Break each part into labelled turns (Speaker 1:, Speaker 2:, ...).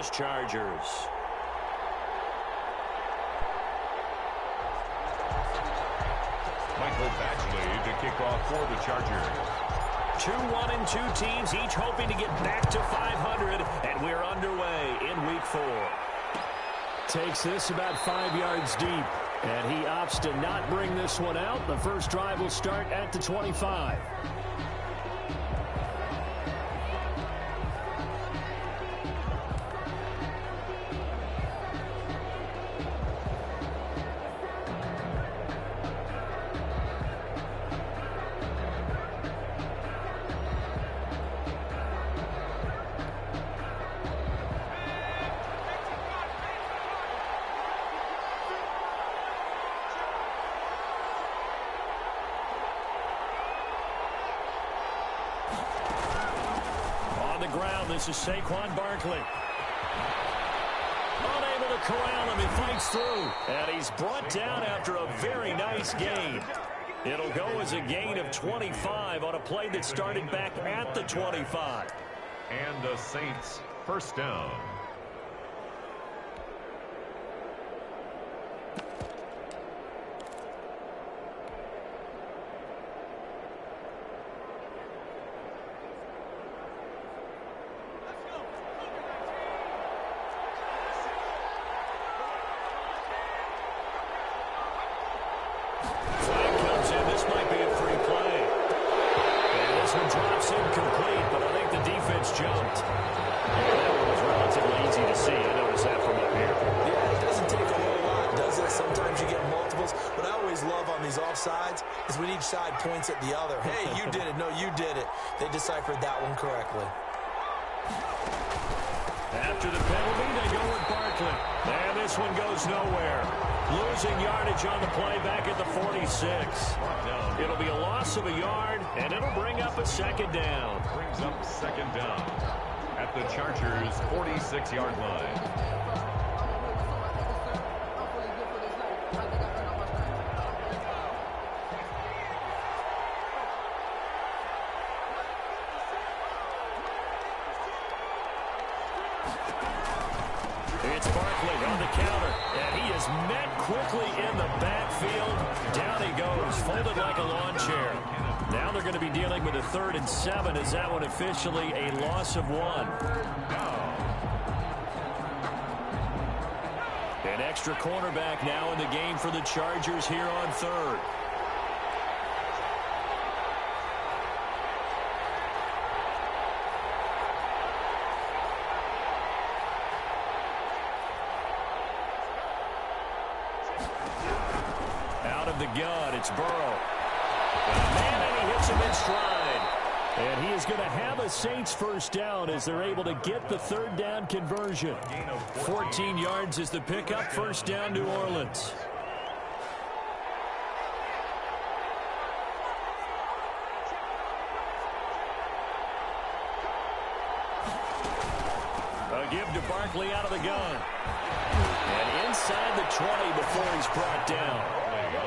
Speaker 1: Angeles Chargers.
Speaker 2: Michael Badgley to kick off for the Chargers.
Speaker 1: 2-1-2 teams, each hoping to get back to 500, and we're underway in Week 4. Takes this about 5 yards deep, and he opts to not bring this one out. The first drive will start at the 25. This is Saquon Barkley. Unable to corral him. He fights through. And he's brought down after a very nice gain. It'll go as a gain of 25 on a play that started back at the 25.
Speaker 2: And the Saints first down.
Speaker 3: Side points at the other. Hey, you did it. No, you did it. They deciphered that one correctly.
Speaker 1: After the penalty, they go with Barkley. And this one goes nowhere. Losing yardage on the play back at the 46. It'll be a loss of a yard, and it'll bring up a second down.
Speaker 2: Brings up second down at the Chargers' 46-yard line.
Speaker 1: It's Barkley on the counter, and he is met quickly in the backfield. Down he goes, folded like a lawn chair. Now they're going to be dealing with a 3rd and 7. Is that one officially a loss of 1? An extra cornerback now in the game for the Chargers here on 3rd. The gun, it's Burrow. Man, and he hits him in stride. And he is going to have a Saints first down as they're able to get the 3rd down conversion. 14 yards is the pickup, first down New Orleans. A give to Barkley out of the gun. And inside the 20 before he's brought down.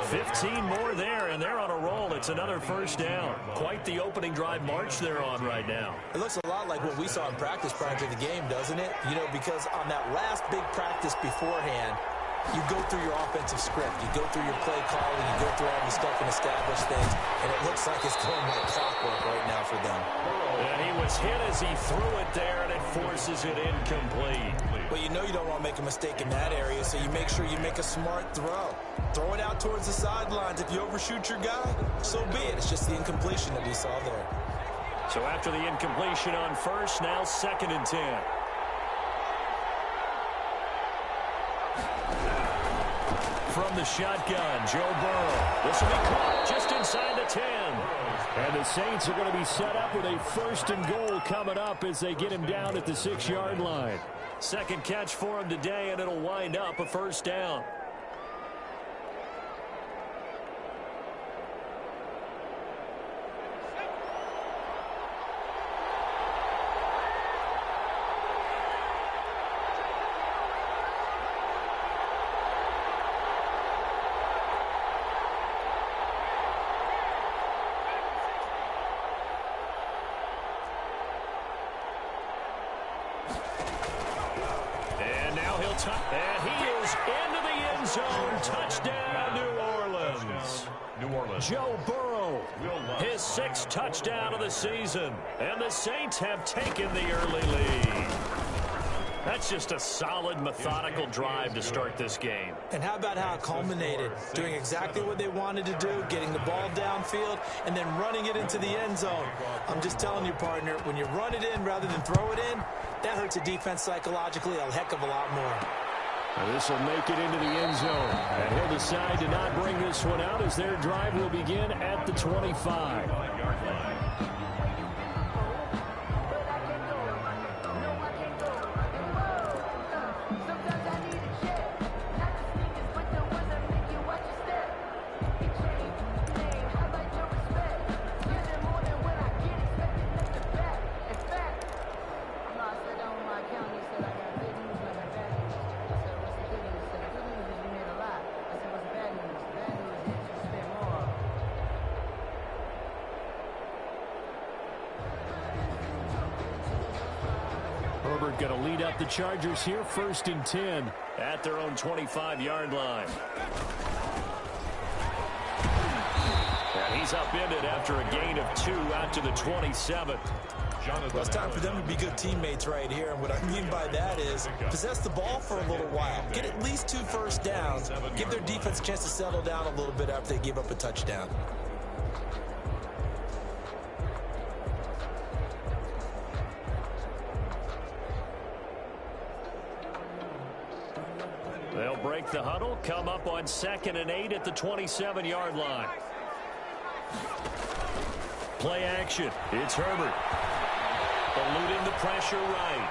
Speaker 1: 15 more there, and they're on a roll. It's another first down. Quite the opening drive march they're on right now.
Speaker 3: It looks a lot like what we saw in practice prior to the game, doesn't it? You know, because on that last big practice beforehand, you go through your offensive script. You go through your play calling. You go through all the stuff and establish things, and it looks like it's going like clockwork right now for them.
Speaker 1: And he was hit as he threw it there, and it forces it incomplete.
Speaker 3: Well, you know you don't want to make a mistake in that area, so you make sure you make a smart throw. Throw it out towards the sidelines. If you overshoot your guy, so be it. It's just the incompletion that we saw there.
Speaker 1: So after the incompletion on first, now 2nd and 10. From the shotgun, Joe Burrow. This will be caught just inside the 10. And the Saints are going to be set up with a 1st and goal coming up as they get him down at the 6-yard line. Second catch for him today, and it'll wind up a first down. And now he'll and he is into the end zone. Touchdown, New Orleans. Joe Burrow, his 6th touchdown of the season. And the Saints have taken the early lead. That's just a solid, methodical drive to start this game.
Speaker 3: And how about how it culminated? Doing exactly what they wanted to do, getting the ball downfield, and then running it into the end zone. I'm just telling you, partner, when you run it in rather than throw it in, that hurts a defense psychologically a heck of a lot more.
Speaker 1: This will make it into the end zone. And he'll decide to not bring this one out as their drive will begin at the 25. Herbert going to lead up the Chargers here, 1st and 10 at their own 25-yard line. And he's upended after a gain of 2 out to the 27.
Speaker 3: Well, it's time for them to be good teammates right here. And what I mean by that is possess the ball for a little while. Get at least 2 first downs. Give their defense a chance to settle down a little bit after they give up a touchdown.
Speaker 1: They'll break the huddle, come up on 2nd and 8 at the 27-yard line. Play action. It's Herbert. Eluding the pressure right.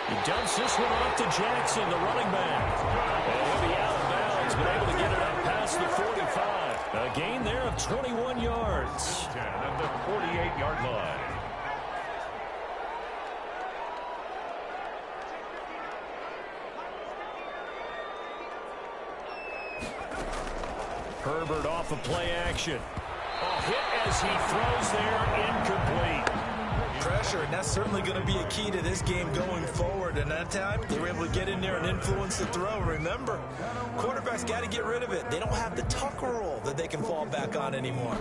Speaker 1: He dumps this one off to Jackson, the running back. And he'll be out of bounds, but able to get it up past the 45. A gain there of 21 yards.
Speaker 2: At the 48-yard line.
Speaker 1: Herbert off of play action. A hit as he throws there, incomplete.
Speaker 3: Pressure, and that's certainly going to be a key to this game going forward. And that time, they were able to get in there and influence the throw. Remember, quarterbacks got to get rid of it. They don't have the Tucker rule that they can fall back on anymore.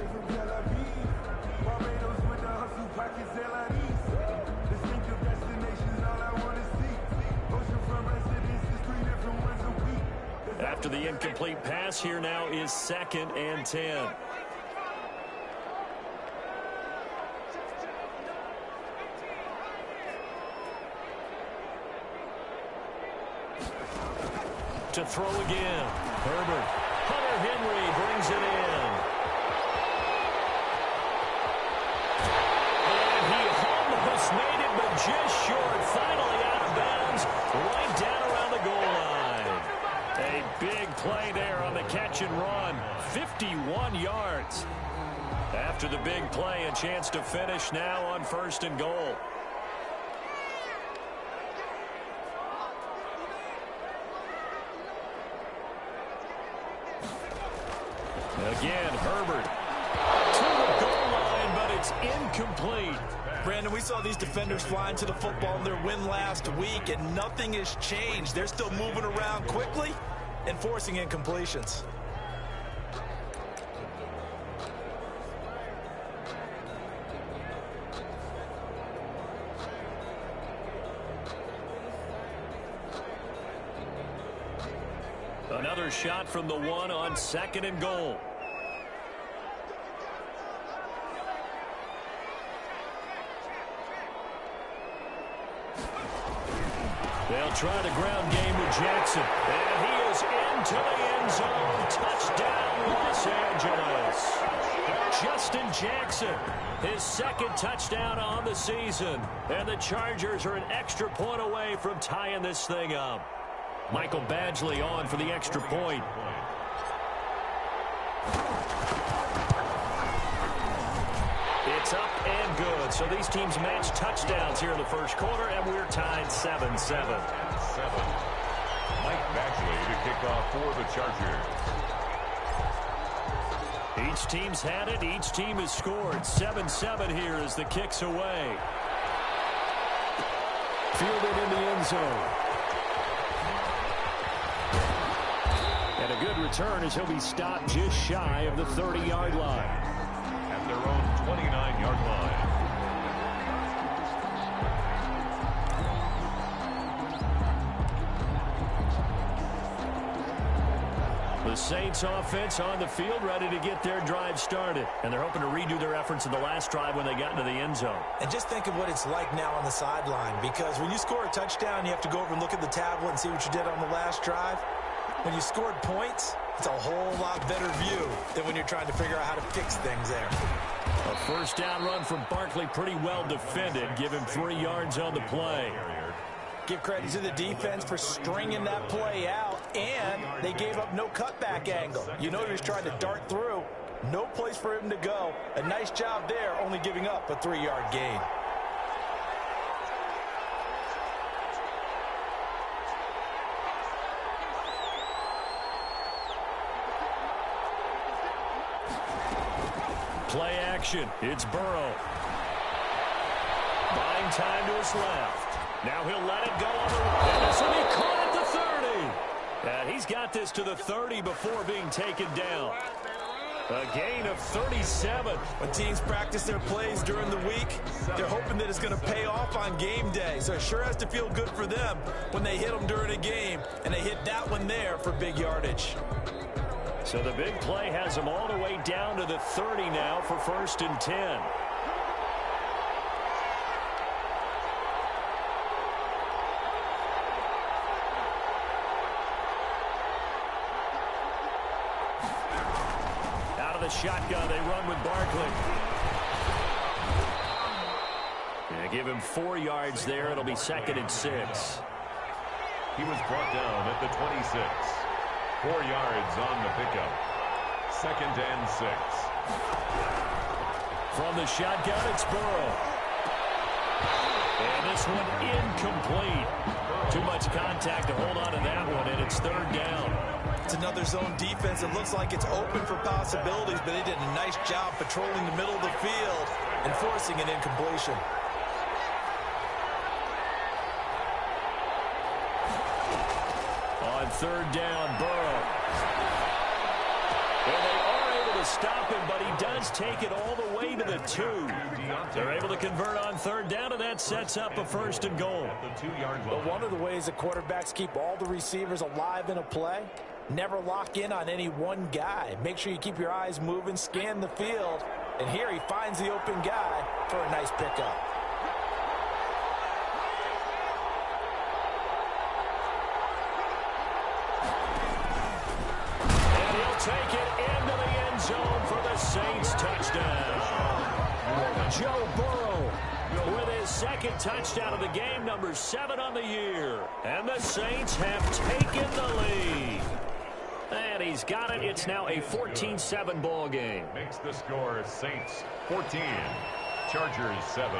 Speaker 1: After the incomplete pass, here now is 2nd and 10. To throw again. Herbert. Hunter Henry brings it in. And he almost made it, but just short. Finally out of bounds, right down around the goal line. A big play there on the catch and run. 51 yards. After the big play, a chance to finish now on 1st and goal. Again, Herbert to the goal line, but it's incomplete.
Speaker 3: Brandon, we saw these defenders flying to the football in their win last week, and nothing has changed. They're still moving around quickly and forcing incompletions.
Speaker 1: Another shot from the 1 on 2nd and goal. They'll try the ground game with Jackson. And he is into the end zone. Touchdown, Los Angeles. Justin Jackson, his 2nd touchdown on the season. And the Chargers are an extra point away from tying this thing up. Michael Badgley on for the extra point. It's up and good. So these teams match touchdowns here in the first quarter, and we're tied 7-7.
Speaker 2: Mike Badgley to kick off for the Chargers.
Speaker 1: Each team's had it. Each team has scored. 7-7 here as the kick's away. Fielded in the end zone. And a good return as he'll be stopped just shy of the 30-yard line.
Speaker 2: At their own 29-yard line.
Speaker 1: The Saints offense on the field, ready to get their drive started. And they're hoping to redo their efforts in the last drive when they got into the end zone.
Speaker 3: And just think of what it's like now on the sideline, because when you score a touchdown, you have to go over and look at the tablet and see what you did on the last drive. When you scored points, it's a whole lot better view than when you're trying to figure out how to fix things there.
Speaker 1: A first down run from Barkley, pretty well defended. Give him 3 yards on the play.
Speaker 3: Give credit to the defense for stringing that play out, and they gave up no cutback angle. You know he was trying to dart through. No place for him to go. A nice job there, only giving up a 3-yard gain.
Speaker 1: Play action. It's Burrow. Buying time to his left. Now he'll let it go on the right. And this will be caught at the 30. And he's got this to the 30 before being taken down. A gain of 37.
Speaker 3: When teams practice their plays during the week, they're hoping that it's going to pay off on game day. So it sure has to feel good for them when they hit them during a game. And they hit that one there for big yardage.
Speaker 1: So the big play has them all the way down to the 30 now for 1st and 10. Shotgun, they run with Barkley. Yeah, give him 4 yards there. It'll be 2nd and 6.
Speaker 2: He was brought down at the 26. 4 yards on the pickup. 2nd and 6.
Speaker 1: From the shotgun, it's Burrow. And this one incomplete. Too much contact to hold on to that one, and it's 3rd down.
Speaker 3: It's another zone defense. It looks like it's open for possibilities, but they did a nice job patrolling the middle of the field and forcing an incompletion.
Speaker 1: On 3rd down, Burrow. And they are able to stop him, but he does take it all the way to the 2. They're able to convert on 3rd down, and that sets up a 1st and goal.
Speaker 3: But one of the ways that quarterbacks keep all the receivers alive in a play, never lock in on any one guy. Make sure you keep your eyes moving, scan the field. And here he finds the open guy for a nice pickup.
Speaker 1: And he'll take it into the end zone for the Saints touchdown. Joe Burrow with his 2nd touchdown of the game, number 7 on the year. And the Saints have taken the lead. And he's got it. It's now a 14-7 ball game.
Speaker 2: Makes the score Saints 14, Chargers 7.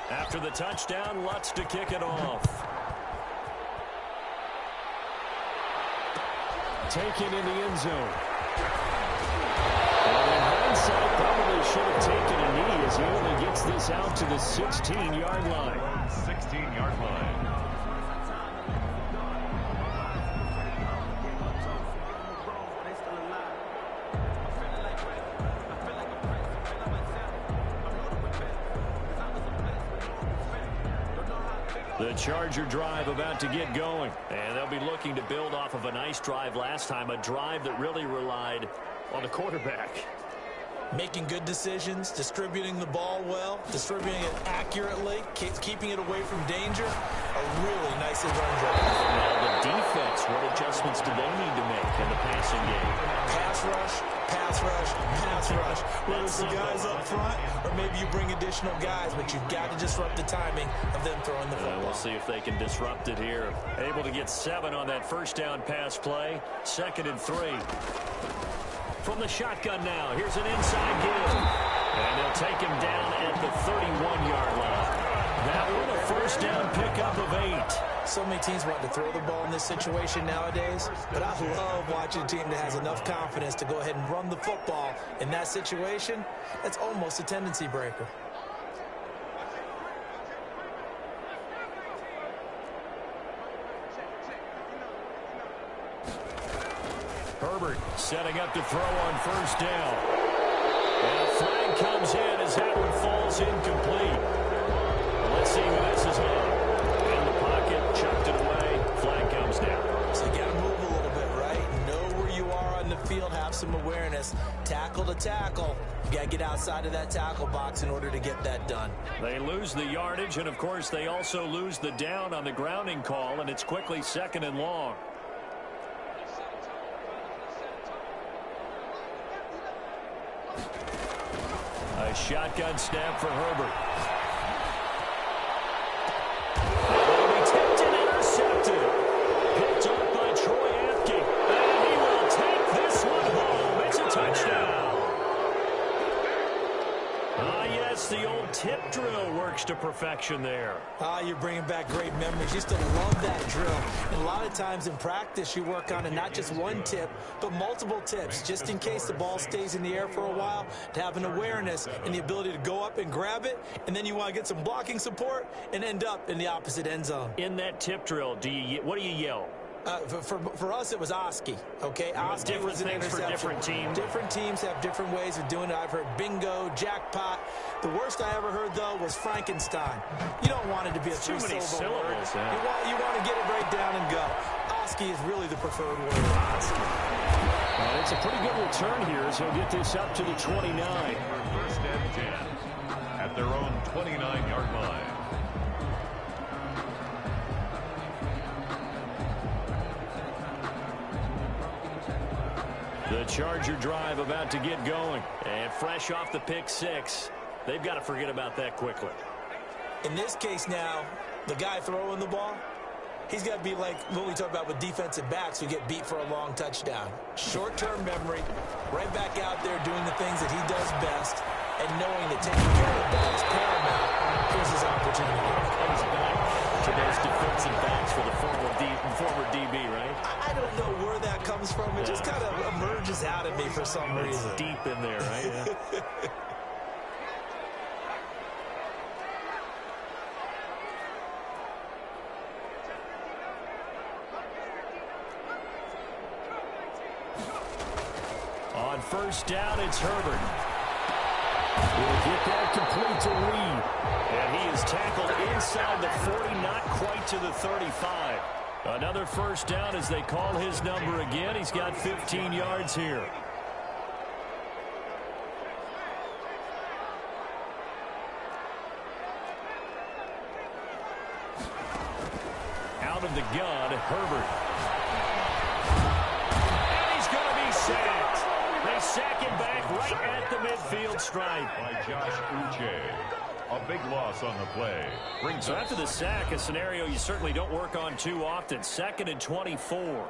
Speaker 1: After the touchdown, Lutz to kick it off. Taken in the end zone. And in hindsight, probably should have taken a knee as he only gets this out to the 16-yard line.
Speaker 2: 16-yard line.
Speaker 1: The Charger drive about to get going. And they'll be looking to build off of a nice drive last time, a drive that really relied on the quarterback.
Speaker 3: Making good decisions, distributing the ball well, distributing it accurately, keeping it away from danger. A really nicely run drive.
Speaker 1: Now the defense, what adjustments do they need to make in the passing game?
Speaker 3: Pass rush, pass rush, pass rush. Whether it's the guys up front or maybe you bring additional guys, but you've got to disrupt the timing of them throwing the football.
Speaker 1: We'll see if they can disrupt it here. Able to get 7 on that first down pass play. 2nd and 3. From the shotgun now, here's an inside give. And they'll take him down at the 31-yard line. That one a first down pickup of 8.
Speaker 3: So many teams want to throw the ball in this situation nowadays, but I love watching a team that has enough confidence to go ahead and run the football. In that situation, that's almost a tendency breaker.
Speaker 1: Herbert setting up to throw on first down. And a flag comes in as that one falls incomplete. Let's see who this is on. In the pocket, chucked it away. Flag comes down.
Speaker 3: So you got to move a little bit, right? Know where you are on the field. Have some awareness. Tackle to tackle. You got to get outside of that tackle box in order to get that done.
Speaker 1: They lose the yardage, and, of course, they also lose the down on the grounding call, and it's quickly 2nd and long. A shotgun snap for Herbert. Will be tipped and intercepted. Picked up by Troy Apke. And he will take this one home. It's a touchdown. Yes, the old tip drill works to perfection there.
Speaker 3: You're bringing back great memories. Used to love that drill. And a lot of times in practice, you work on it, not just one tip, but multiple tips, just in case the ball stays in the air for a while, to have an awareness and the ability to go up and grab it, and then you want to get some blocking support and end up in the opposite end zone.
Speaker 1: In that tip drill, what do you yell?
Speaker 3: For us, it was Oski, okay? Oski was an interception.
Speaker 1: For different teams.
Speaker 3: Different teams have different ways of doing it. I've heard bingo, jackpot. The worst I ever heard, though, was Frankenstein. You don't want it to be a three-syllable word.
Speaker 1: Yeah.
Speaker 3: You want to get it right down and go. Oski is really the preferred word. Oski.
Speaker 1: And it's a pretty good return here, so he'll get this up to the 29.
Speaker 2: First and 10 at their own 29-yard line.
Speaker 1: The Charger drive about to get going. And fresh off the pick six, they've got to forget about that quickly.
Speaker 3: In this case now, the guy throwing the ball, he's got to be like what we talk about with defensive backs who get beat for a long touchdown. Short-term memory, right back out there doing the things that he does best, and knowing that taking care of the ball is paramount. Here's his opportunity.
Speaker 1: Comes back to those defensive backs for the former DB, right?
Speaker 3: I don't know where that comes from. It just kind of emerges out of me for some reason.
Speaker 1: It's deep in there, right? Yeah. On first down, it's Herbert. Will get that complete to Reed. And he is tackled inside the 40, not quite to the 35. Another first down as they call his number again. He's got 15 yards here. Out of the gun, Herbert. And he's going to be sacked. They sack him back right at the midfield stripe.
Speaker 2: By Josh Uche. A big loss on the play.
Speaker 1: So after the sack, a scenario you certainly don't work on too often. 2nd and 24.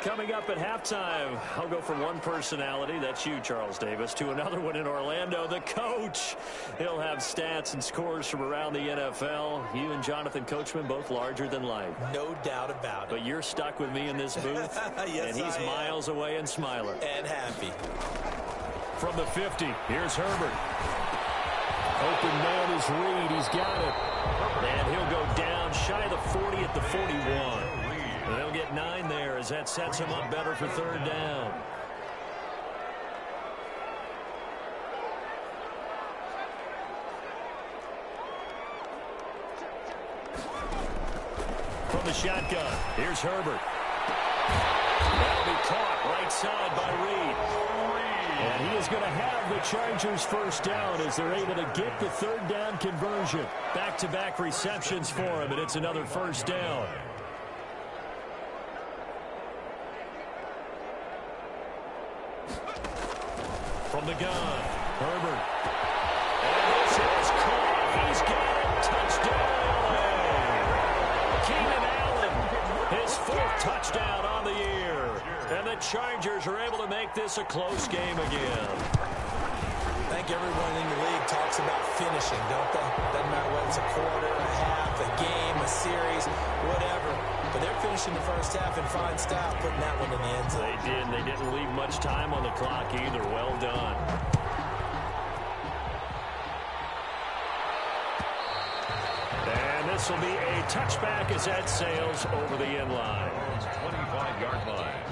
Speaker 1: Coming up at halftime, I'll go from one personality, that's you, Charles Davis, to another one in Orlando, the coach. He'll have stats and scores from around the NFL. You and Jonathan Coachman, both larger than life.
Speaker 3: No doubt about it.
Speaker 1: But you're stuck with me in this booth,
Speaker 3: yes,
Speaker 1: and he's miles away and smiling.
Speaker 3: And happy.
Speaker 1: From the 50, here's Herbert. Open man is Reed. He's got it. And he'll go down shy of the 40 at the 41. And they'll get 9 there as that sets him up better for third down. From the shotgun, here's Herbert. That'll be caught right side by Reed. And he is going to have the Chargers first down as they're able to get the third down conversion. Back-to-back receptions for him, and it's another first down. From the gun, Herbert. And this is caught. He's got it. Touchdown. Keenan Allen, his 4th touchdown on the year. And the Chargers are able to make this a close game again.
Speaker 3: I think everyone in the league talks about finishing, don't they? Doesn't matter whether it's a quarter, a half, a game, a series, whatever. But they're finishing the first half in fine style, putting that one in the end zone.
Speaker 1: They did, and they didn't leave much time on the clock either. Well done. And this will be a touchback as that sails over the end line.
Speaker 2: 25-yard line.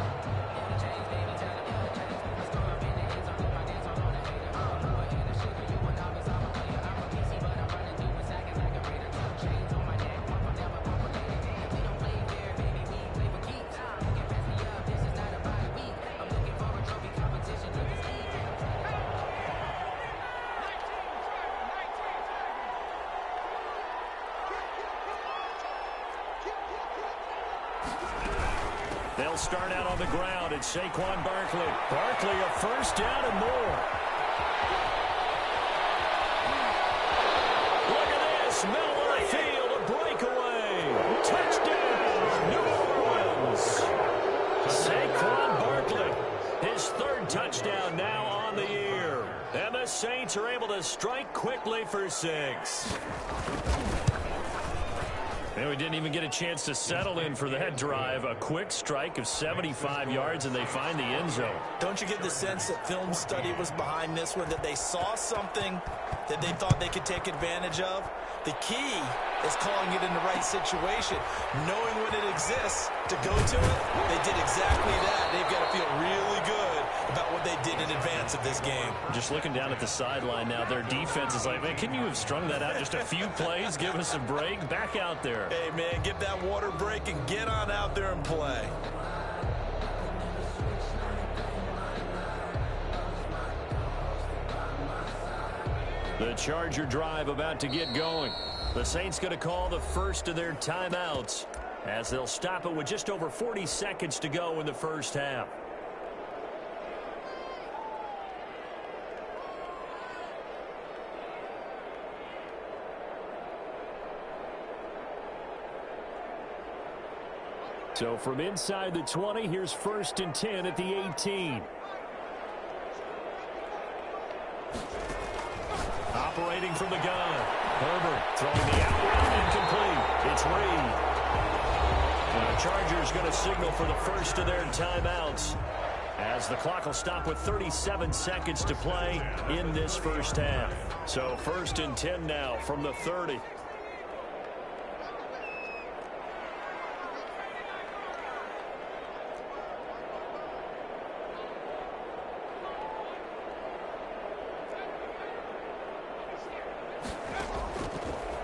Speaker 1: They'll start out on the ground. It's Saquon Barkley. Barkley, a first down and more. Look at this. Middle of the field, a breakaway. Touchdown, New Orleans. Saquon Barkley, his third touchdown now on the year. And the Saints are able to strike quickly for 6. And we didn't even get a chance to settle in for that drive. A quick strike of 75 yards, and they find the end zone.
Speaker 3: Don't you get the sense that film study was behind this one, that they saw something that they thought they could take advantage of? The key is calling it in the right situation, knowing when it exists to go to it. They did exactly that. They've got to feel really good about what they did in advance of this game.
Speaker 1: Just looking down at the sideline now, their defense is like, man, can you have strung that out just a few plays? Give us a break. Back out there.
Speaker 3: Hey, man, give that water break and get on out there and play.
Speaker 1: The Charger drive about to get going. The Saints going to call the first of their timeouts as they'll stop it with just over 40 seconds to go in the first half. So from inside the 20, here's 1st and 10 at the 18. Operating from the gun. Herbert throwing the out route incomplete. It's Reed. And the Chargers going to signal for the first of their timeouts as the clock will stop with 37 seconds to play in this first half. So 1st and 10 now from the 30.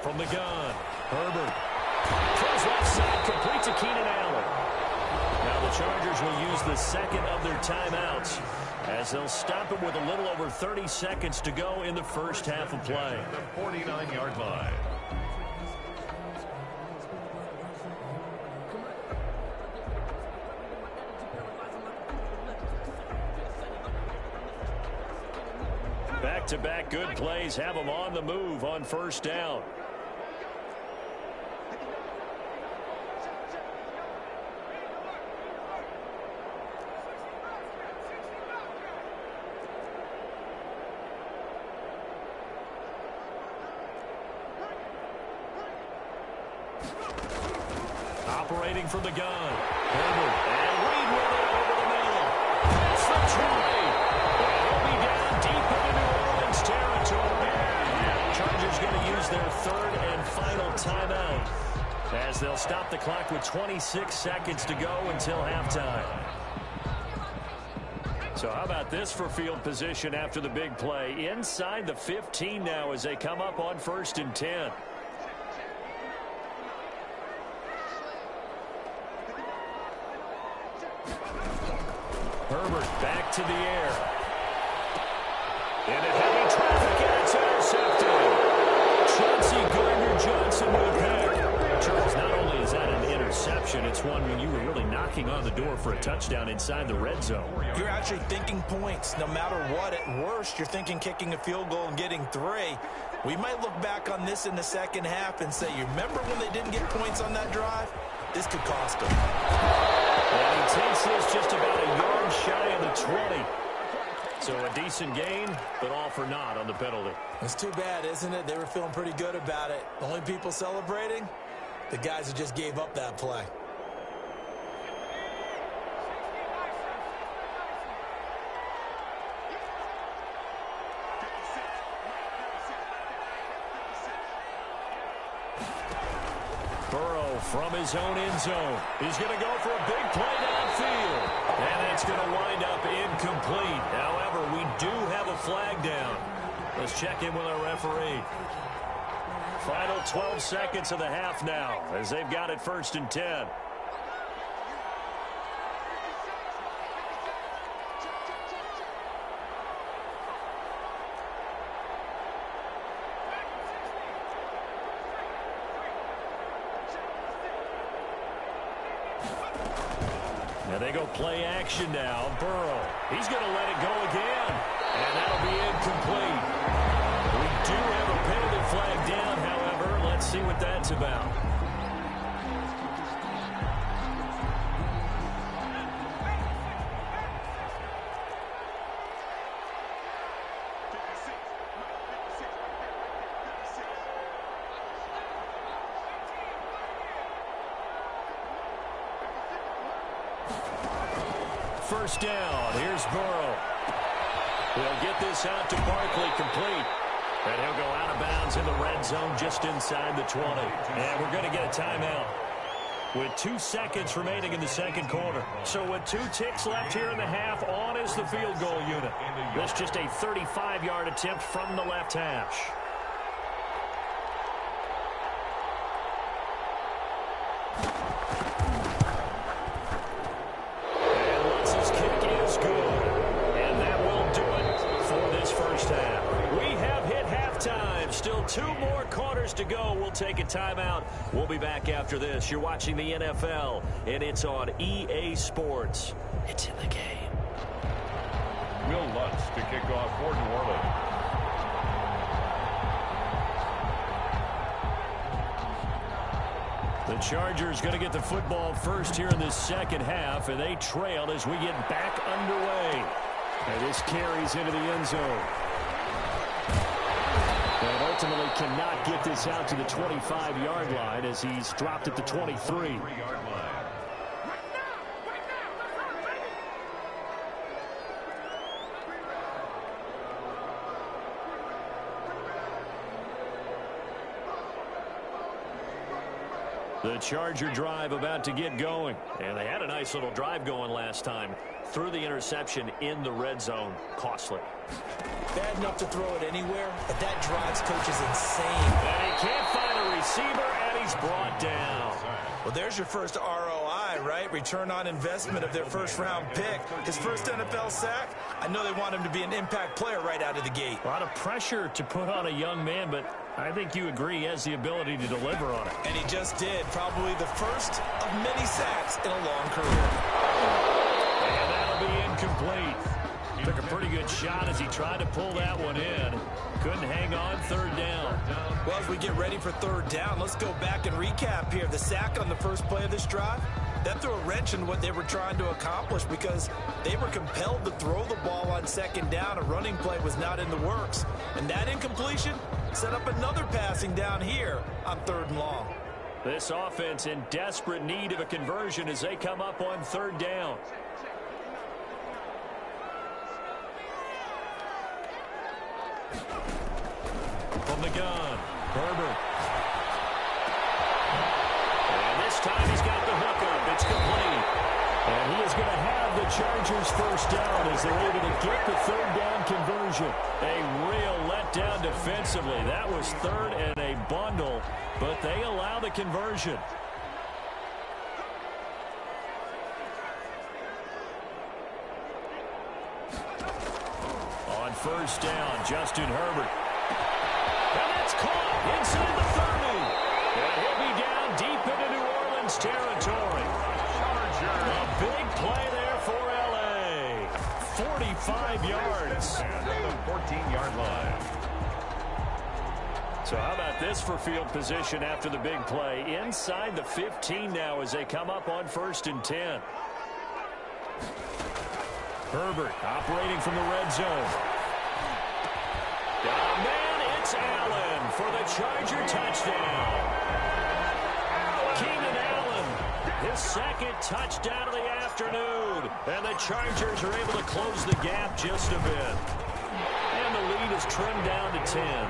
Speaker 1: From the gun, Herbert throws left side, complete to Keenan Allen. Now the Chargers will use the second of their timeouts as they'll stop it with a little over 30 seconds to go in the first half of play.
Speaker 2: The 49-yard line.
Speaker 1: Back-to-back good plays have them on the move on first down. Operating from the gun. Herbert and Reed with it over the middle. That's for Troy. They'll be down deep into New Orleans territory. Chargers going to use their third and final timeout as they'll stop the clock with 26 seconds to go until halftime. So how about this for field position after the big play? Inside the 15 now as they come up on 1st and 10. Herbert back to the air. In a heavy traffic, and it's intercepted. Chauncey Gardner-Johnson with that. Charles, not only is that an interception, it's one when you were really knocking on the door for a touchdown inside the red zone.
Speaker 3: You're actually thinking points. No matter what, at worst, you're thinking kicking a field goal and getting 3. We might look back on this in the second half and say, you remember when they didn't get points on that drive? This could cost them.
Speaker 1: And he takes this just about a yard shy of the 20. So a decent gain, but all for naught on the penalty.
Speaker 3: It's too bad, isn't it? They were feeling pretty good about it. The only people celebrating, the guys who just gave up that play.
Speaker 1: Burrow from his own end zone. He's going to go for a big play downfield. And it's going to wind up incomplete. However, we do have a flag down. Let's check in with our referee. Final 12 seconds of the half now as they've got it 1st and 10. And they go play action now. Burrow. He's going to let it go again. And that'll be incomplete. We do have a penalty flag down, however. Let's see what that's about. First down. Here's Burrow. He'll get this out to Barkley, complete. And he'll go out of bounds in the red zone just inside the 20. And we're going to get a timeout with 2 seconds remaining in the second quarter. So with 2 ticks left here in the half, on is the field goal unit. That's just a 35-yard attempt from the left hash. Still 2 more quarters to go. We'll take a timeout. We'll be back after this. You're watching the NFL, and it's on EA Sports. It's in the game.
Speaker 2: Will Lutz to kick off for New Orleans.
Speaker 1: The Chargers going to get the football first here in this second half, and they trail as we get back underway. And this carries into the end zone. And ultimately cannot get this out to the 25-yard line as he's dropped at the 23. The Charger drive about to get going. And they had a nice little drive going last time. Threw the interception in the red zone. Costly.
Speaker 3: Bad enough to throw it anywhere, but that drives coaches insane.
Speaker 1: And he can't find a receiver, and he's brought down.
Speaker 3: Well, there's your first ROI, right? Return on investment of their first-round pick. His first NFL sack, I know they want him to be an impact player right out of the gate.
Speaker 1: A lot of pressure to put on a young man, but I think you agree he has the ability to deliver on it.
Speaker 3: And he just did. Probably the first of many sacks in a long career.
Speaker 1: And that'll be incomplete. Took a pretty good shot as he tried to pull that one in. Couldn't hang on. Third down.
Speaker 3: Well, as we get ready for third down, let's go back and recap here. The sack on the first play of this drive, that threw a wrench in what they were trying to accomplish because they were compelled to throw the ball on second down. A running play was not in the works. And that incompletion set up another passing down here on third and long.
Speaker 1: This offense in desperate need of a conversion as they come up on third down. From the gun, Herbert. And this time he's got the hookup. It's complete. And he is going to have the Chargers first down as they're able to get the third down conversion. A real letdown defensively. That was third and a bundle, but they allow the conversion. On first down, Justin Herbert. And that's caught inside the 30. And he'll be down deep into New Orleans territory. A big play there for L.A. 45 yards.
Speaker 2: And at the 14-yard line.
Speaker 1: So how about this for field position after the big play? Inside the 15 now as they come up on 1st and 10. Herbert operating from the red zone. Oh, man, it's Allen for the Charger touchdown. Keenan Allen, his second touchdown of the afternoon. And the Chargers are able to close the gap just a bit. And the lead is trimmed down to 10.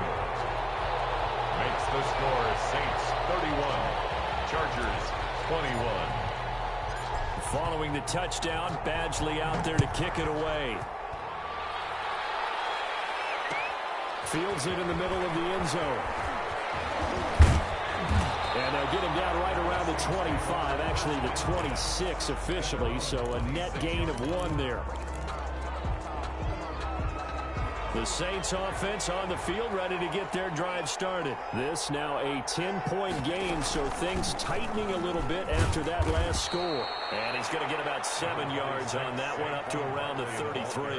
Speaker 2: Makes the score Saints 31, Chargers 21.
Speaker 1: Following the touchdown, Badgley out there to kick it away. Fields it in the middle of the end zone. And they'll get him down right around the 25, actually the 26 officially, so a net gain of 1 there. The Saints offense on the field, ready to get their drive started. This now a 10-point game, so things tightening a little bit after that last score. And he's going to get about 7 yards on that one, up to around the 33.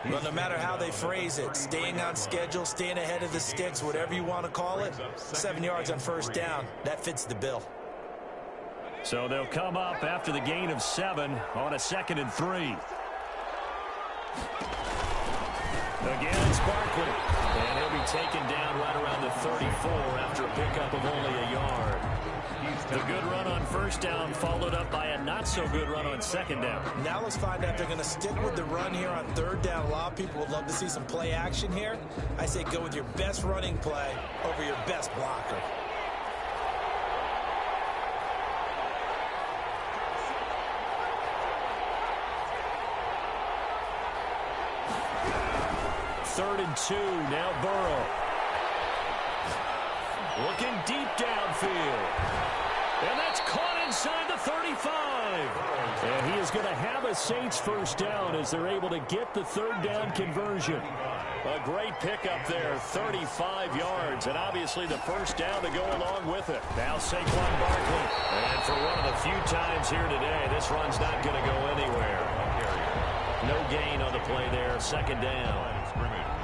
Speaker 3: Well, no matter how they phrase it, staying on schedule, staying ahead of the sticks, whatever you want to call it, 7 yards on first down, that fits the bill.
Speaker 1: So they'll come up after the gain of 7 on a 2nd and 3. Again, it's Barkley. And he'll be taken down right around the 34 after a pickup of only a yard. The good run on first down followed up by a not-so-good run on 2nd down.
Speaker 3: Now let's find out if they're going to stick with the run here on 3rd down. A lot of people would love to see some play action here. I say go with your best running play over your best blocker.
Speaker 1: Third and 2, now Burrow. Looking deep downfield. And that's caught inside the 35. And he is going to have a Saints first down as they're able to get the 3rd down conversion. A great pickup there, 35 yards, and obviously the first down to go along with it. Now Saquon Barkley. And for one of the few times here today, this run's not going to go anywhere. No gain on the play there, 2nd down.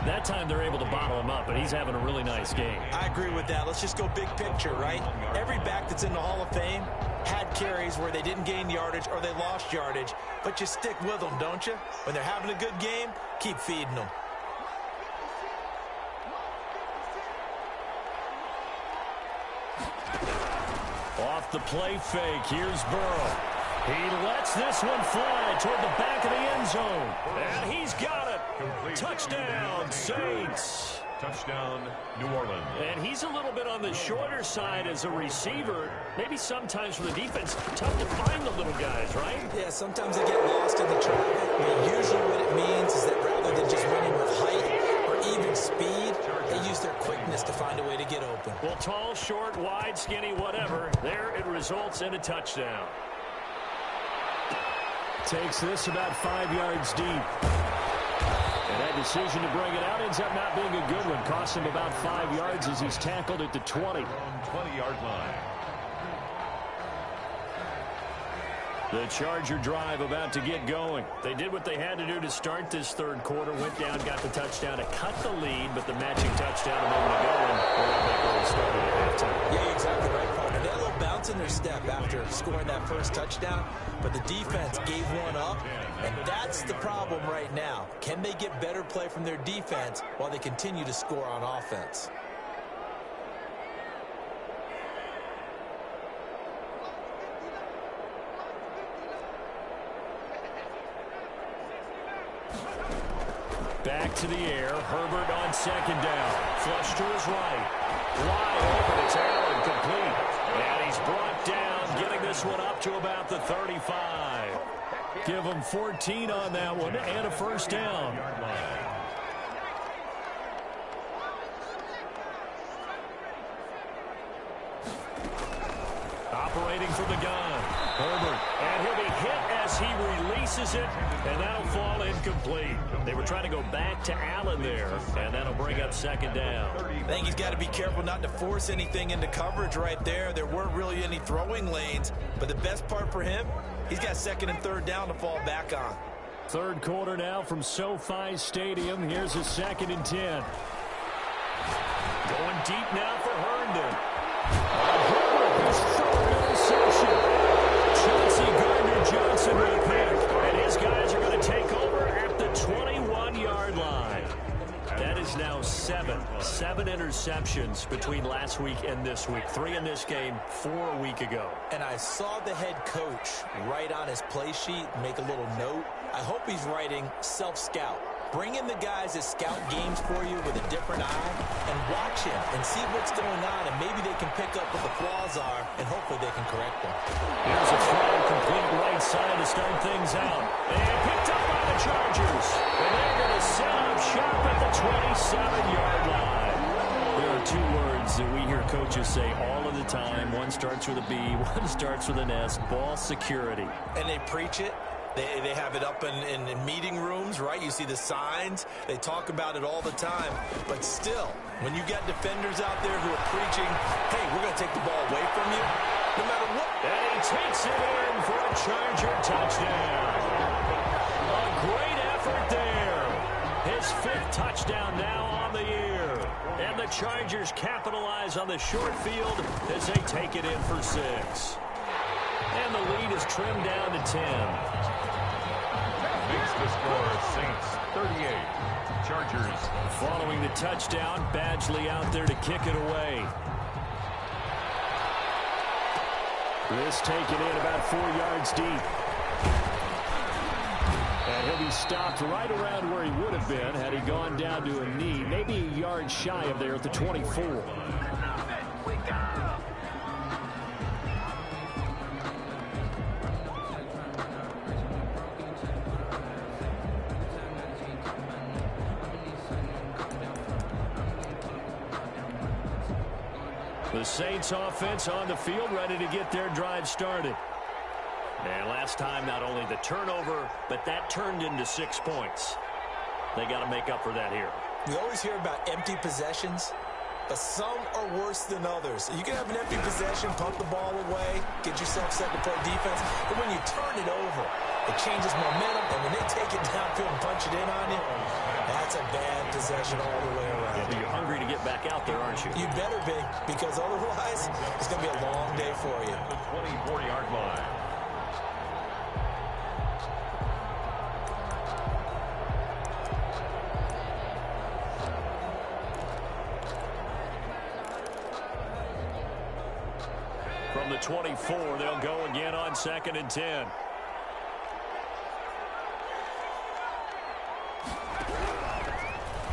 Speaker 1: That time they're able to bottle him up, but he's having a really nice game.
Speaker 3: I agree with that. Let's just go big picture, right? Every back that's in the Hall of Fame had carries where they didn't gain yardage or they lost yardage, but you stick with them, don't you? When they're having a good game, keep feeding them.
Speaker 1: Off the play fake, here's Burrow. He lets this one fly toward the back of the end zone. And he's got it. Touchdown, Saints.
Speaker 2: Touchdown, New Orleans.
Speaker 1: And he's a little bit on the shorter side as a receiver. Maybe sometimes for the defense, tough to find the little guys, right?
Speaker 3: Yeah, sometimes they get lost in the traffic. But usually what it means is that rather than just winning with height or even speed, they use their quickness to find a way to get open.
Speaker 1: Well, tall, short, wide, skinny, whatever. There it results in a touchdown. Takes this about 5 yards deep. And that decision to bring it out ends up not being a good one. Costs him about 5 yards as he's tackled at the 20.
Speaker 2: 20-yard line.
Speaker 1: The Charger drive about to get going. They did what they had to do to start this 3rd quarter. Went down, got the touchdown to cut the lead, but the matching touchdown a moment ago, and we're right back where we started at halftime.
Speaker 3: Yeah, exactly right, partner. They had a little bounce in their step after scoring that first touchdown, but the defense gave one up, and that's the problem right now. Can they get better play from their defense while they continue to score on offense?
Speaker 1: Back to the air. Herbert on 2nd down. Flush to his right. Wide open. It's Allen complete. And he's brought down, getting this one up to about the 35. Give him 14 on that one and a first down. Operating from the gun. Herbert. And he'll be hit as he releases it. And that'll fall incomplete. They were trying to go back to Allen there. And that'll bring up 2nd down.
Speaker 3: I think he's got to be careful not to force anything into coverage right there. There weren't really any throwing lanes. But the best part for him, he's got 2nd and 3rd down to fall back on.
Speaker 1: 3rd quarter now from SoFi Stadium. Here's a 2nd and 10. Going deep now for Herndon. Herbert, his 3rd interception. Chauncey Gardner-Johnson with a pick. And his guys are going to take over at the 21-yard line. That is now 7 interceptions between last week and this week. 3 in this game, 4 a week ago.
Speaker 3: And I saw the head coach write on his play sheet, make a little note. I hope he's writing self-scout. Bring in the guys that scout games for you with a different eye and watch him and see what's going on, and maybe they can pick up what the flaws are, and hopefully they can correct them.
Speaker 1: Here's a throw, complete right side to start things out. And picked up by the Chargers. And they're going to set up shop at the 27-yard line. There are 2 words that we hear coaches say all of the time. One starts with a B, one starts with an S. Ball security.
Speaker 3: And they preach it. They have it up in meeting rooms, right? You see the signs. They talk about it all the time. But still, when you got defenders out there who are preaching, hey, we're going to take the ball away from you, no matter what.
Speaker 1: And he takes it in for a Charger touchdown. A great effort there. His 5th touchdown now on the year. And the Chargers capitalize on the short field as they take it in for 6. And the lead is trimmed down to 10.
Speaker 2: Makes the score Saints 38. Chargers.
Speaker 1: Following the touchdown, Badgley out there to kick it away. This taken in about 4 yards deep. And he'll be stopped right around where he would have been had he gone down to a knee, maybe a yard shy of there at the 24. The Saints offense on the field, ready to get their drive started. And last time, not only the turnover, but that turned into 6 points. They got to make up for that here.
Speaker 3: We always hear about empty possessions, but some are worse than others. You can have an empty possession, pump the ball away, get yourself set to play defense, but when you turn it over, it changes momentum, and when they take it downfield and punch it in on you, that's a bad possession all the way around.
Speaker 1: Yeah, you're hungry to get back out there, aren't you?
Speaker 3: You better be, because otherwise, it's going to be a long day for you.
Speaker 2: The 20-40-yard line.
Speaker 1: From the 24, they'll go again on 2nd and 10.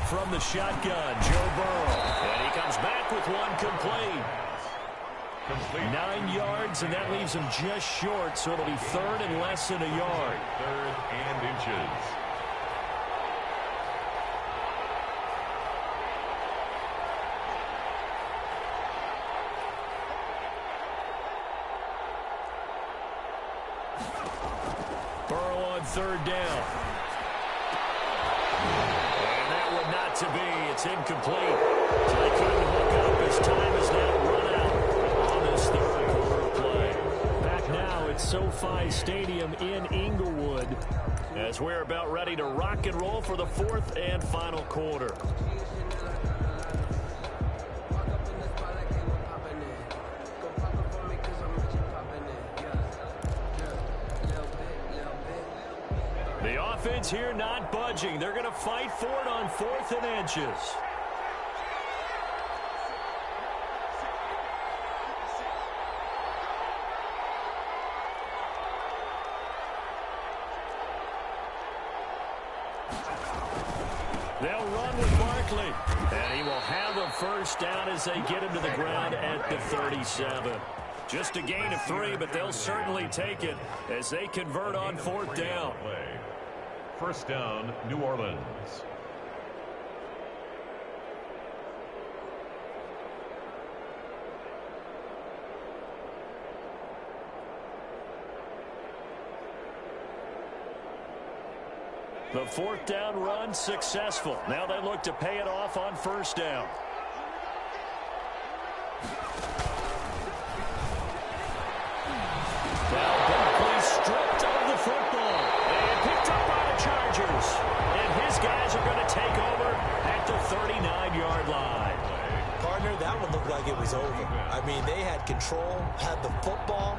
Speaker 1: From the shotgun, Joe Burrow. And he comes back with one complete. 9 yards, and that leaves him just short, so it'll be 3rd and less than a yard.
Speaker 2: 3rd and inches.
Speaker 1: Burrow on 3rd down. And that would not to be. It's incomplete. So they couldn't hook up as time is now run out on this 3rd quarter play. Back now at SoFi Stadium in Inglewood as we're about ready to rock and roll for the 4th and final quarter. The offense here not budging. They're going to fight for it on 4th and inches. They'll run with Barkley. And he will have a 1st down as they get him to the ground at the 37. Just a gain of 3, but they'll certainly take it as they convert on 4th down.
Speaker 2: 1st down, New Orleans.
Speaker 1: The 4th down run successful. Now they look to pay it off on 1st down. Now Barkley stripped of the football and picked up by the Chargers. And his guys are going to take over at the 39-yard line.
Speaker 3: Partner, that one looked like it was over. I mean, they had control, had the football,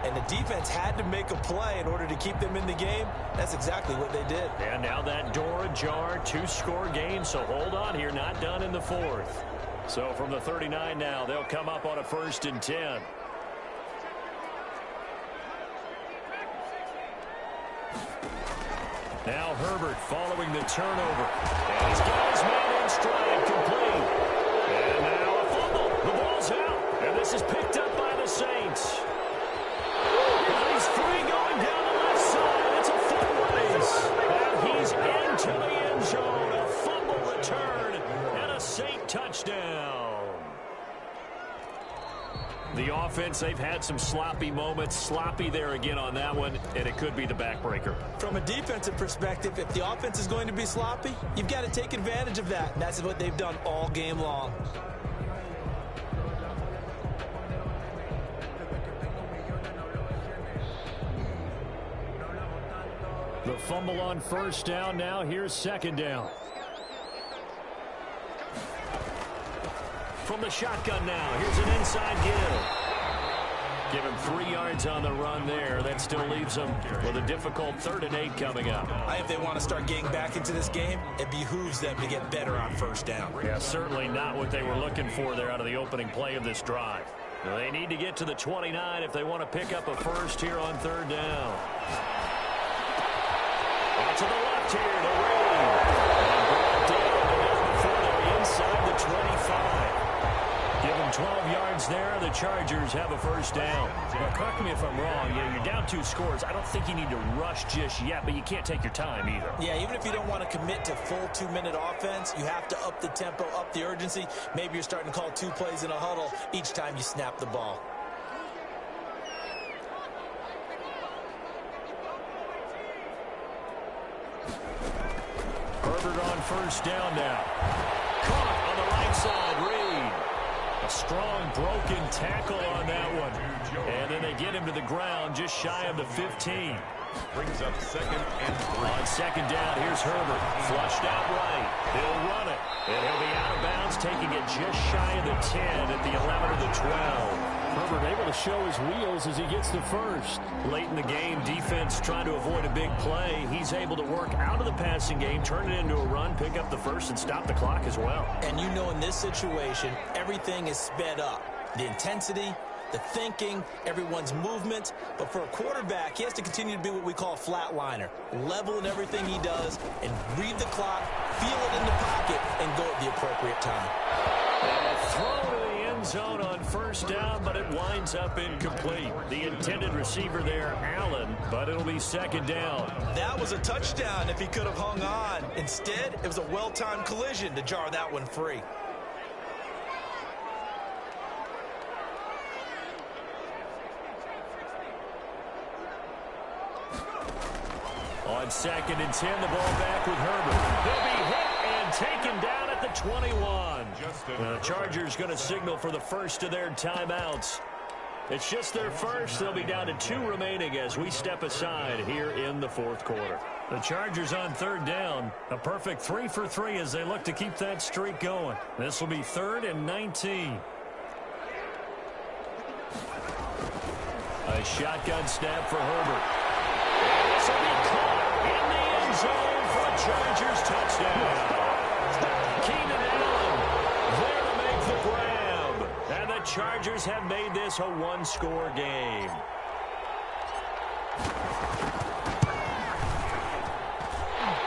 Speaker 3: and the defense had to make a play in order to keep them in the game. That's exactly what they did.
Speaker 1: And now that door ajar, 2-score game, so hold on here, not done in the 4th. So from the 39 now, they'll come up on a 1st and 10. Now Herbert following the turnover. And he's got his man in stride, complete. And now a fumble. The ball's out. And this is picked up by the Saints. And he's free going down the left side. It's a foot race. And he's into the end zone. A fumble return and a Saint touchdown. The offense defense, they've had some sloppy moments. Sloppy there again on that one, and it could be the backbreaker.
Speaker 3: From a defensive perspective, if the offense is going to be sloppy, you've got to take advantage of that. And that's what they've done all game long.
Speaker 1: The fumble on first down now. Here's second down. From the shotgun now, here's an inside give. Give him 3 yards on the run there. That still leaves them with a difficult 3rd and 8 coming up.
Speaker 3: If they want to start getting back into this game, it behooves them to get better on first down.
Speaker 1: Yeah, certainly not what they were looking for there out of the opening play of this drive. They need to get to the 29 if they want to pick up a first here on 3rd down. Out to the left here to Reed. And brought down before they're inside the 25. Give them 12 yards there. The Chargers have a first down. Now, correct me if I'm wrong. Yeah, you're down 2 scores. I don't think you need to rush just yet, but you can't take your time either.
Speaker 3: Yeah, even if you don't want to commit to full 2-minute offense, you have to up the tempo, up the urgency. Maybe you're starting to call 2 plays in a huddle each time you snap the ball.
Speaker 1: Herbert on first down now. Caught on the right side, Reed. A strong broken tackle on that one. And then they get him to the ground just shy of the 15.
Speaker 2: Brings up 2nd and 3.
Speaker 1: On second down, here's Herbert. Flushed out right. He'll run it. And he'll be out of bounds, taking it just shy of the 10 at the 11 or the 12. Herbert able to show his wheels as he gets the first. Late in the game, defense trying to avoid a big play. He's able to work out of the passing game, turn it into a run, pick up the first, and stop the clock as well.
Speaker 3: And you know in this situation, everything is sped up. The intensity, the thinking, everyone's movement. But for a quarterback, he has to continue to be what we call a flatliner. Level in everything he does and read the clock, feel it in the pocket, and go at the appropriate time.
Speaker 1: And a throw to the end zone on first down, but it winds up incomplete. The intended receiver there, Allen, but it'll be second down.
Speaker 3: That was a touchdown if he could have hung on. Instead, it was a well-timed collision to jar that one free.
Speaker 1: On 2nd and 10, the ball back with Herbert. They'll be hit and taken down at the 21. The Chargers going to signal for the first of their timeouts. It's just their first. They'll be down to 2 remaining as we step aside here in the 4th quarter. The Chargers on 3rd down. A perfect 3 for 3 as they look to keep that streak going. This will be 3rd and 19. A shotgun snap for Herbert. This will be caught in the end zone for a Chargers touchdown. Keenan Allen there to make the grab. And the Chargers have made this a 1-score game.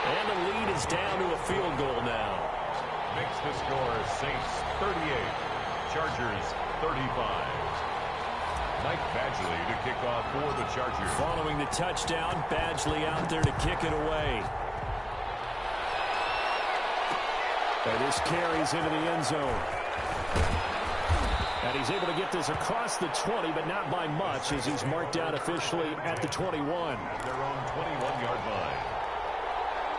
Speaker 1: And the lead is down to a field goal now.
Speaker 2: Makes the score Saints 38, Chargers 35. Mike Badgley to kick off for the Chargers.
Speaker 1: Following the touchdown, Badgley out there to kick it away. And this carries into the end zone. And he's able to get this across the 20, but not by much as he's marked out officially at the 21.
Speaker 2: Their own 21-yard line.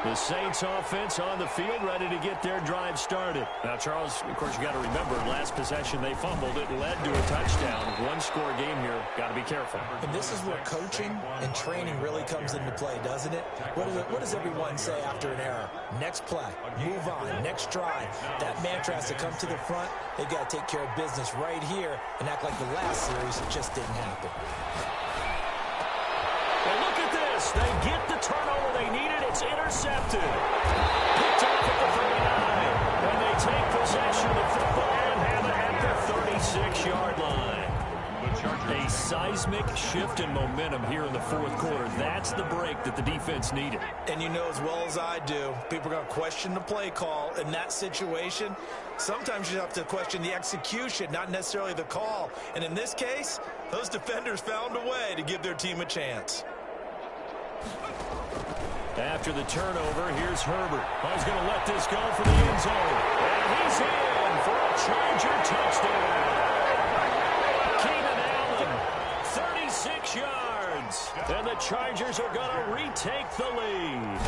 Speaker 1: The Saints offense on the field, ready to get their drive started. Now, Charles, of course, you got to remember, last possession they fumbled. It led to a touchdown. 1-score game here. Got to be careful.
Speaker 3: And this is where coaching and training really comes into play, doesn't it? What does everyone say after an error? Next play, move on, next drive. That mantra has to come to the front. They've got to take care of business right here and act like the last series just didn't happen.
Speaker 1: Well, look at this. They get the turnover they needed. It's intercepted. Picked off at the 39. And they take possession of the football and have it at the 36-yard line. A seismic shift in momentum here in the 4th quarter. That's the break that the defense needed.
Speaker 3: And you know as well as I do, people are going to question the play call in that situation. Sometimes you have to question the execution, not necessarily the call. And in this case, those defenders found a way to give their team a chance.
Speaker 1: After the turnover, here's Herbert. He's going to let this go for the end zone. And he's in for a Charger touchdown. Keenan Allen And the Chargers are going to retake the lead.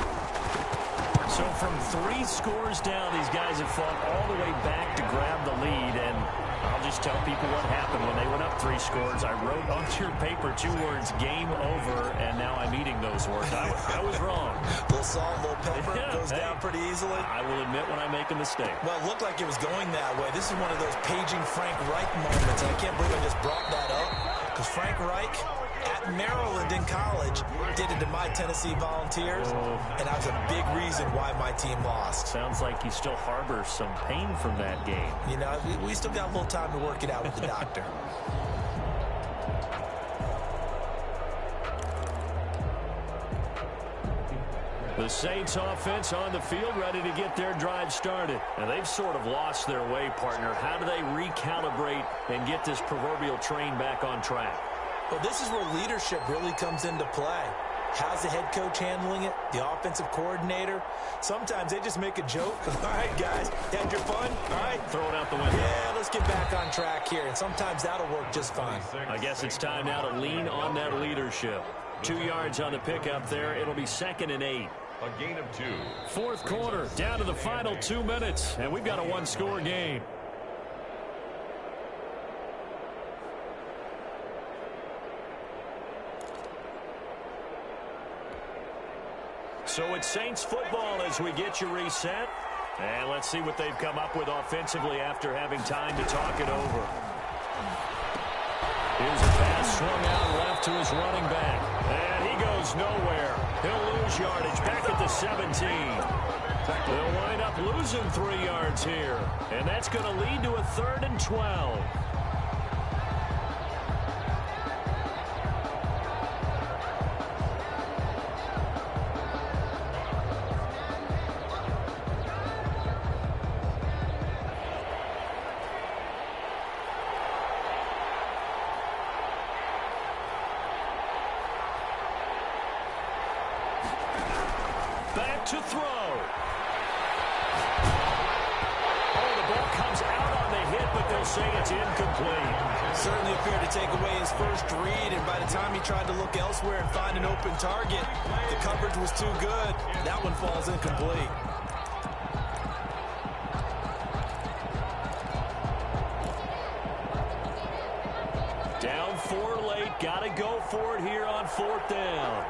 Speaker 1: So from 3 scores down, these guys have fought all the way back to grab the lead. And I'll just tell people what happened when they went up 3 scores. I wrote onto your paper 2 words, game over, and now I'm eating those words. I was wrong.
Speaker 3: Little salt, little pepper, goes down pretty easily.
Speaker 1: I will admit when I make a mistake.
Speaker 3: Well, it looked like it was going that way. This is one of those paging Frank Reich moments. I can't believe I just brought that up. Because Frank Reich, at Maryland in college, did it to my Tennessee Volunteers, and that was a big reason why my team lost.
Speaker 1: Sounds like he still harbors some pain from that game.
Speaker 3: You know, we still got a little time to work it out with the doctor.
Speaker 1: The Saints offense on the field, ready to get their drive started. And they've sort of lost their way, partner. How do they recalibrate and get this proverbial train back on track?
Speaker 3: Well, this is where leadership really comes into play. How's the head coach handling it? The offensive coordinator? Sometimes they just make a joke. All right, guys, had your fun? All right.
Speaker 1: Throw it out the window.
Speaker 3: Yeah, let's get back on track here. And sometimes that'll work just fine.
Speaker 1: I guess it's time now to lean on that leadership. 2 yards on the pickup there. It'll be 2nd and 8.
Speaker 2: A gain of 2.
Speaker 1: 4th quarter, down to the final 2 minutes, and we've got a 1-score game. So it's Saints football as we get you reset. And let's see what they've come up with offensively after having time to talk it over. Here's a pass swung out left to his running back. And he goes nowhere. He'll lose yardage back at the 17. They'll wind up losing 3 yards here. And that's going to lead to a 3rd and 12. To throw. Oh, the ball comes out on the hit, but they'll say it's incomplete.
Speaker 3: Certainly appeared to take away his first read, and by the time he tried to look elsewhere and find an open target, the coverage was too good. That one falls incomplete.
Speaker 1: Down 4 late. Got to go for it here on 4th down.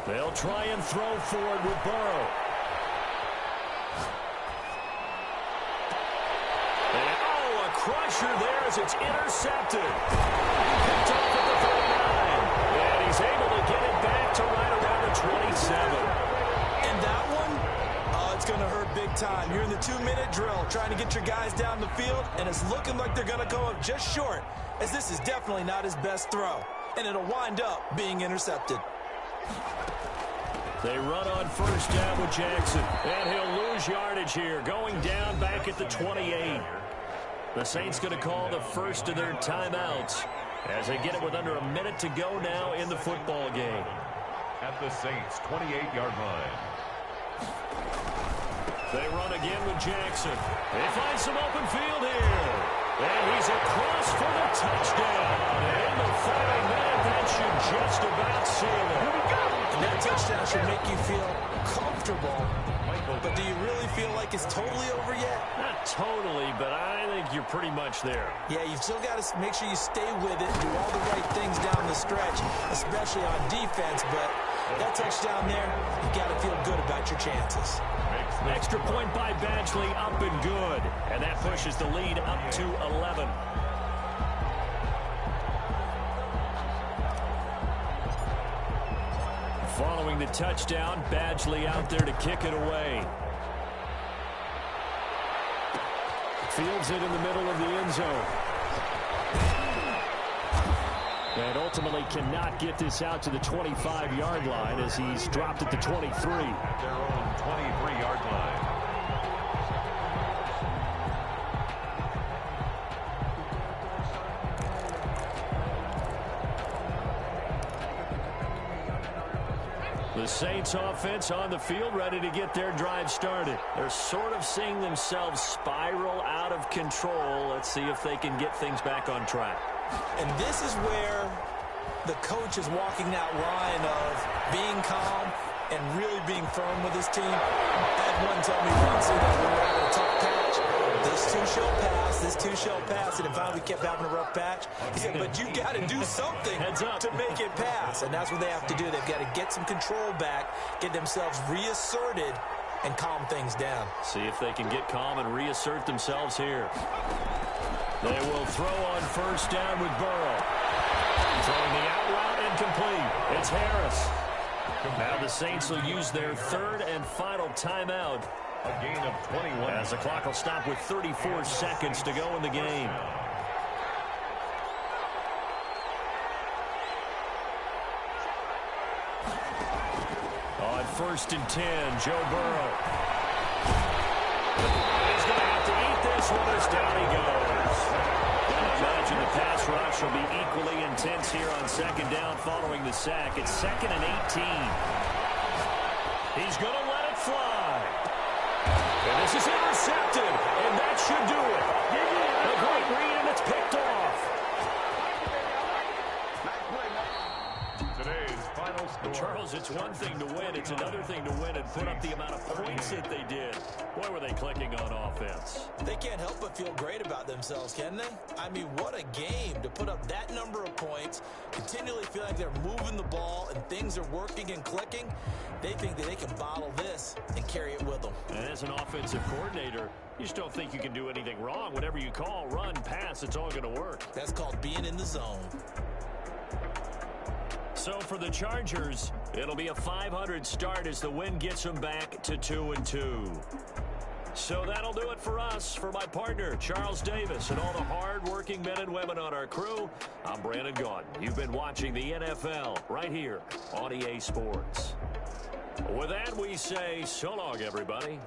Speaker 1: They'll try and throw forward with Burrow. And, a crusher there as it's intercepted. Picked off at the 39. And he's able to get it back to right around the 27.
Speaker 3: And that one, it's going to hurt big time. You're in the 2-minute drill trying to get your guys down the field, and it's looking like they're going to go up just short, as this is definitely not his best throw. And it'll wind up being intercepted.
Speaker 1: They run on 1st down with Jackson. And he'll lose yardage here, going down back at the 28. The Saints going to call the first of their timeouts as they get it with under a minute to go now in the football game.
Speaker 2: At the Saints' 28-yard line.
Speaker 1: They run again with Jackson. They find some open field here. And he's across for the touchdown. And in the final minute, that should just about seal it. Here we go.
Speaker 3: And that touchdown should make you feel comfortable. But do you really feel like it's totally over yet?
Speaker 1: Not totally, but I think you're pretty much there.
Speaker 3: Yeah, you've still got to make sure you stay with it and do all the right things down the stretch, especially on defense. But that touchdown there, you've got to feel good about your chances.
Speaker 1: Extra point by Badgley, up and good. And that pushes the lead up to 11. Following the touchdown, Badgley out there to kick it away. Fields it in the middle of the end zone. And ultimately cannot get this out to the 25-yard line as he's dropped at the 23.
Speaker 2: At their own 23-yard line.
Speaker 1: The Saints offense on the field, ready to get their drive started. They're sort of seeing themselves spiral out of control. Let's see if they can get things back on track.
Speaker 3: And this is where the coach is walking that line of being calm and really being firm with his team. I had one tell me once, that we were having a tough patch. This too shall pass. This too shall pass. And finally, we kept having a rough patch. He said, but you got to do something to make it pass. And that's what they have to do. They've got to get some control back, get themselves reasserted, and calm things down.
Speaker 1: See if they can get calm and reassert themselves here. They will throw on first down with Burrow. Throwing the out route incomplete. It's Harris. Now the Saints will use their third and final timeout.
Speaker 2: A gain of 21.
Speaker 1: As the clock will stop with 34 seconds to go in the game. On first and 10, Joe Burrow. He's going to have to eat this one as down he goes. I imagine the pass rush will be equally intense here on second down following the sack. It's 2nd and 18. He's going to let it fly. And this is intercepted, and that should do it. A great read, and it's picked off.
Speaker 2: Today's final score.
Speaker 1: Charles, it's one thing to win. It's another thing to win and put up the amount of points that they did. Boy, were they clicking on offense.
Speaker 3: They can't help but feel great about themselves, can they? I mean, what a game to put up that number of points, continually feel like they're moving the ball and things are working and clicking. They think that they can bottle this and carry it with them.
Speaker 1: And as an offensive coordinator, you just don't think you can do anything wrong. Whatever you call, run, pass, it's all going to work.
Speaker 3: That's called being in the zone.
Speaker 1: So for the Chargers, it'll be a 500 start as the win gets them back to 2-2. So that'll do it for us. For my partner, Charles Davis, and all the hard-working men and women on our crew, I'm Brandon Gaudin. You've been watching the NFL right here on EA Sports. With that, we say so long, everybody.